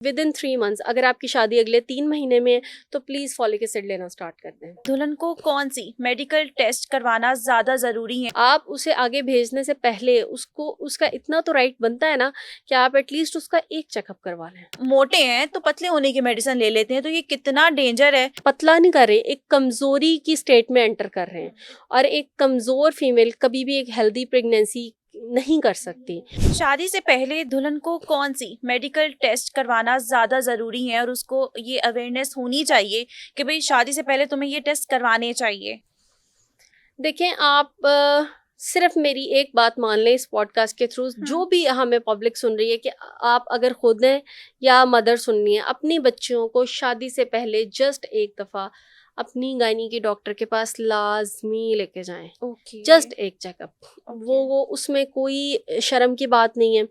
With in 3 months, अगर आपकी शादी अगले 3 महीने में है तो प्लीज फॉलिक एसिड लेना स्टार्ट कर दें। दुल्हन को कौन सी मेडिकल टेस्ट करवाना ज्यादा जरूरी है? आप उसे आगे भेजने से पहले उसको उसका इतना तो राइट बनता है ना कि आप एटलीस्ट उसका एक चेकअप करवा लें। मोटे हैं तो पतले होने की मेडिसिन ले लेते हैं, तो ये कितना डेंजर है? पतला नहीं कर रहे, एक कमजोरी की स्टेट में एंटर कर रहे हैं, और एक कमजोर फीमेल कभी भी एक हेल्दी प्रेगनेंसी नहीं कर सकती। शादी से पहले दुल्हन को कौन सी मेडिकल टेस्ट करवाना ज्यादा जरूरी है और उसको ये अवेयरनेस होनी चाहिए कि भाई शादी से पहले तुम्हें ये टेस्ट करवाने चाहिए? देखें, आप सिर्फ मेरी एक बात मान लें इस पॉडकास्ट के थ्रू, जो भी हमें पब्लिक सुन रही है, कि आप अगर खुद हैं या मदर सुननी है, अपनी बच्चियों को शादी से पहले जस्ट एक दफ़ा अपनी गायनी की डॉक्टर के पास लाजमी लेके जाएं। ओके। जस्ट एक चेकअप। वो उसमें कोई शर्म की बात नहीं है,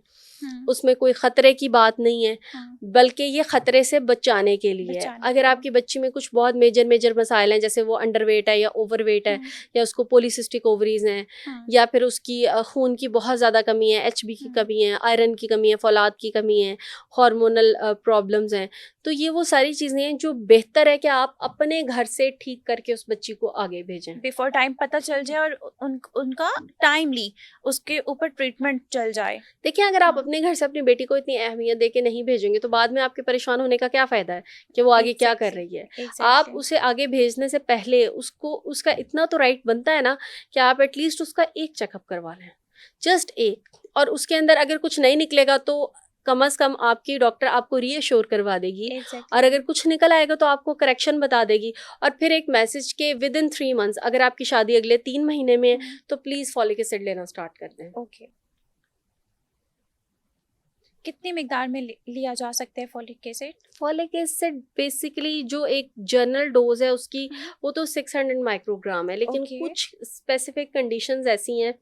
उसमें कोई खतरे की बात नहीं है, बल्कि ये खतरे से बचाने के लिए है। अगर आपकी बच्ची में कुछ बहुत मेजर मसाइल हैं, जैसे वो अंडरवेट है या ओवरवेट है, या उसको पॉलीसिस्टिक ओवरीज हैं, या फिर उसकी खून की बहुत ज़्यादा कमी है, HB की कमी है, आयरन की कमी है, फौलाद की कमी है, हार्मोनल प्रॉब्लम्स हैं, तो ये वो सारी चीज़ें हैं जो बेहतर है कि आप अपने घर से ठीक करके उस बच्ची को आगे भेजें। बिफोर टाइम पता चल जाए और उनका टाइमली उसके ऊपर ट्रीटमेंट चल जाए। देखिए, अगर आप अपने घर से अपनी बेटी को इतनी अहमियत दे के नहीं भेजेंगे तो बाद में आपके परेशान होने का क्या फ़ायदा है कि वो आगे क्या कर रही है। आप उसे आगे भेजने से पहले उसको उसका इतना तो राइट बनता है ना कि आप एटलीस्ट उसका एक चेकअप करवा लें, जस्ट एक। और उसके अंदर अगर कुछ नहीं निकलेगा तो कम से कम आपकी डॉक्टर आपको रीअश्योर करवा देगी, और अगर कुछ निकल आएगा तो आपको करेक्शन बता देगी। और फिर एक मैसेज के विद इन 3 मंथ्स, अगर आपकी शादी अगले 3 महीने में है तो प्लीज़ फॉलिक एसिड लेना स्टार्ट कर दें। ओके। कितनी मिकदार में लिया जा सकता है folic acid? Folic acid basically जो एक जनरल डोज है उसकी, वो तो 600 माइक्रोग्राम है, लेकिन कुछ स्पेसिफिक कंडीशंस ऐसी हैं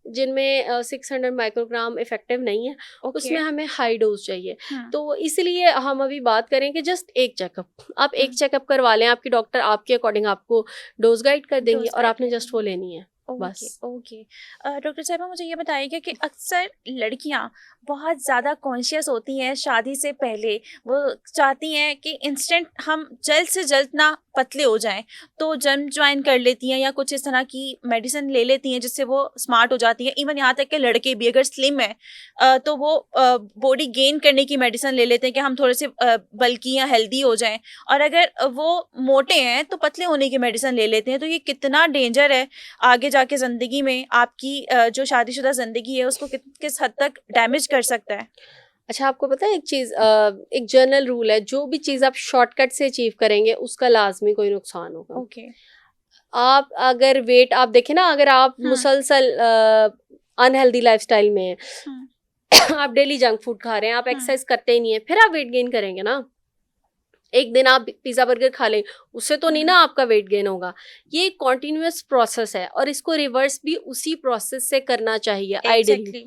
जिनमें 600 माइक्रोग्राम इफेक्टिव नहीं है, उसमें हमें हाई डोज चाहिए। तो इसलिए हम अभी बात करें कि जस्ट एक चेकअप, आप एक चेकअप करवा लें, आपकी डॉक्टर आपके अकॉर्डिंग आपको डोज गाइड कर देंगी और आपने जस्ट वो लेनी है बस। ओके। डॉक्टर साहिबा, मुझे ये बताइएगा कि अक्सर लड़कियां बहुत ज़्यादा कॉन्शियस होती हैं शादी से पहले। वो चाहती हैं कि इंस्टेंट हम जल्द से जल्द ना पतले हो जाएं, तो जिम ज्वाइन कर लेती हैं या कुछ इस तरह की मेडिसिन ले लेती हैं जिससे वो स्मार्ट हो जाती हैं। इवन यहाँ तक कि लड़के भी अगर स्लिम है तो वो बॉडी गेन करने की मेडिसिन ले लेते हैं कि हम थोड़े से बल्कि या हेल्दी हो जाएं। और अगर वो मोटे हैं तो पतले होने की मेडिसिन ले लेते हैं। तो ये कितना डेंजर है आगे जाके ज़िंदगी में? आपकी जो शादीशुदा ज़िंदगी है उसको किस हद तक डैमेज कर सकता है? अच्छा, आपको पता है एक चीज़, एक जनरल रूल है, जो भी चीज़ आप शॉर्टकट से अचीव करेंगे उसका लाजमी कोई नुकसान होगा। ओके। आप अगर वेट, आप देखें ना, अगर आप मुसलसल अनहेल्दी लाइफस्टाइल में हैं, आप डेली जंक फूड खा रहे हैं, आप एक्सरसाइज करते ही नहीं है, फिर आप वेट गेन करेंगे ना। एक दिन आप पिज़्ज़ा बर्गर खा लें, उससे तो नहीं ना आपका वेट गेन होगा। ये एक कॉन्टिन्यूअस प्रोसेस है और इसको रिवर्स भी उसी प्रोसेस से करना चाहिए आइडियली।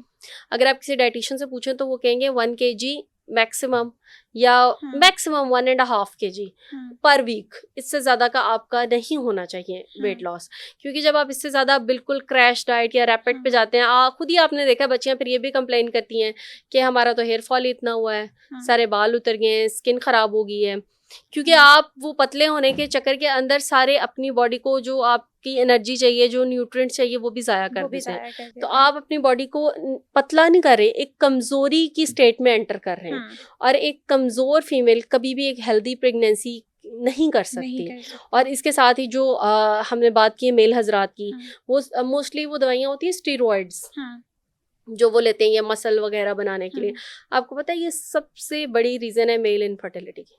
अगर आप किसी डाइटिशियन से पूछें तो वो कहेंगे 1 kg मैक्सिमम, या मैक्सिमम 1.5 kg पर वीक। इससे ज़्यादा का आपका नहीं होना चाहिए वेट लॉस, क्योंकि जब आप इससे ज़्यादा बिल्कुल क्रैश डाइट या रैपिड पे जाते हैं, खुद ही आपने देखा बच्चियाँ फिर ये भी कंप्लेन करती हैं कि हमारा तो हेयर फॉल इतना हुआ है, सारे बाल उतर गए हैं, स्किन ख़राब हो गई है, क्योंकि आप वो पतले होने के चक्कर के अंदर सारे अपनी बॉडी को जो आपकी एनर्जी चाहिए, जो न्यूट्रिएंट्स चाहिए, वो भी ज़ाया कर देते हैं। तो आप अपनी बॉडी को पतला नहीं कर रहे, एक कमज़ोरी की स्टेट में एंटर कर रहे हैं, और एक कमज़ोर फीमेल कभी भी एक हेल्दी प्रेगनेंसी नहीं कर सकती। और इसके साथ ही जो हमने बात की है मेल हजरात की, वो मोस्टली वो दवाइयाँ होती हैं स्टीरॉयड्स, जो वो लेते हैं ये मसल वगैरह बनाने के लिए। आपको पता है ये सबसे बड़ी रीज़न है मेल इनफर्टिलिटी की।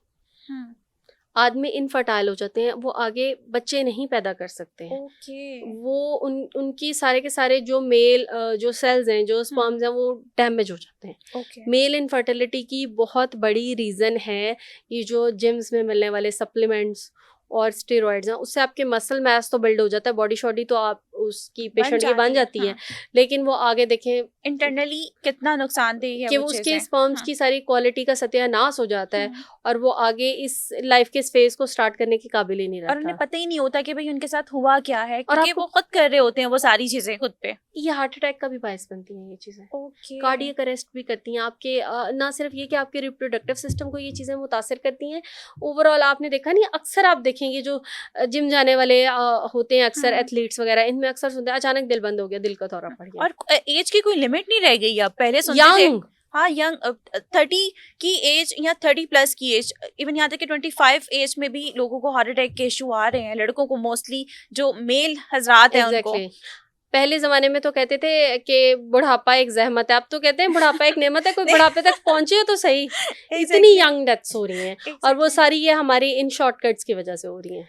आदमी इनफर्टाइल हो जाते हैं, वो आगे बच्चे नहीं पैदा कर सकते हैं। वो उनकी सारे के सारे जो मेल जो सेल्स हैं, जो स्पर्म्स हैं, वो डैमेज हो जाते हैं। मेल इनफर्टिलिटी की बहुत बड़ी रीज़न है ये जो जिम्स में मिलने वाले सप्लीमेंट्स और स्टेरॉइड्स हैं। उससे आपके मसल मास तो बिल्ड हो जाता है, बॉडी शॉडी तो आप उसकी पेशेंट की बन जाती है, हाँ, लेकिन वो आगे देखें इंटरनली कितना नुकसानदेह है कि वो वो उसके चीजें। स्पर्म्स हाँ, की सारी क्वालिटी का सत्यानाश हो जाता है हम्म, और वो आगे इस लाइफ के फेज को स्टार्ट करने के काबिल ही नहीं और उन्हें रहता। पता ही नहीं होता कि भाई उनके साथ हुआ क्या है, और क्योंकि आपको वो खुद कर रहे होते हैं वो सारी चीजें खुद पे। ये हार्ट अटैक का भी बायस बनती हैं ये चीज़ें, ओके। कार्डियक अरेस्ट भी करती हैं आपके, ना सिर्फ ये कि आपके रिप्रोडक्टिव सिस्टम को ये चीज़ें मुतासर करती हैं, ओवरऑल आपने देखा नहीं, अक्सर आप देखेंगे जो जिम जाने वाले होते हैं, अक्सर हम्म, एथलीट्स वगैरह, इनमें अक्सर सुनते हैं अचानक दिल बंद हो गया, दिल का दौरा पड़ गया। और एज की कोई लिमिट नहीं रह गई अब, पहले सुनते थे यंग, हाँ यंग 30 की एज या 30 प्लस की एज, इवन यहाँ तक कि 25 एज में भी लोगों को हार्ट अटैक के इशू आ रहे हैं, लड़कों को मोस्टली, जो मेल हजरात हैं उनको। एग्जैक्टली। पहले जमाने में तो कहते थे कि बुढ़ापा एक जहमत है, अब तो कहते हैं बुढ़ापा एक नेमत है, कोई बुढ़ापे तक पहुंचे तो सही। इतनी एग्जैक्टली, यंग डेथ्स हो रही हैं और वो एग्जैक्टली। सारी ये हमारी इन शॉर्टकट्स की वजह से हो रही हैं।